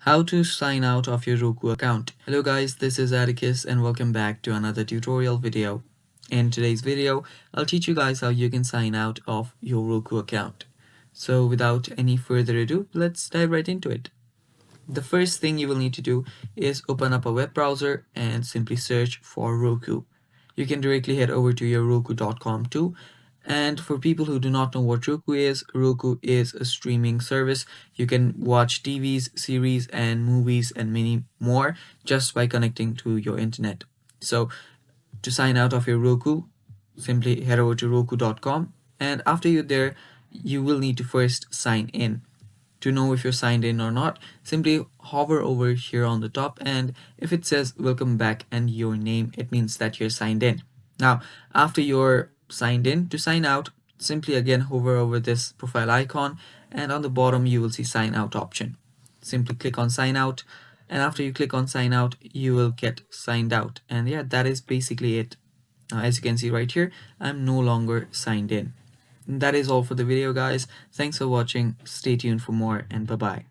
How to sign out of your Roku account. Hello guys, this is Atticus and welcome back to another tutorial video. In today's video, I'll teach you guys how you can sign out of your Roku account. So without any further ado, let's dive right into it. The first thing you will need to do is open up a web browser and simply search for Roku. You can directly head over to your Roku.com too. And for people who do not know what Roku is a streaming service. You can watch TVs, series, and movies, and many more just by connecting to your internet. So, to sign out of your Roku, simply head over to Roku.com. And after you're there, you will need to first sign in. To know if you're signed in or not, simply hover over here on the top, and if it says welcome back and your name, it means that you're signed in. Now, after you're signed in, to sign out, simply again hover over this profile icon, and on the bottom you will see sign out option. Simply click on sign out, and after you click on sign out, you will get signed out. And yeah, that is basically it. Now, as you can see right here, I'm no longer signed in. That is all for the video, guys. Thanks for watching. Stay tuned for more, and bye bye.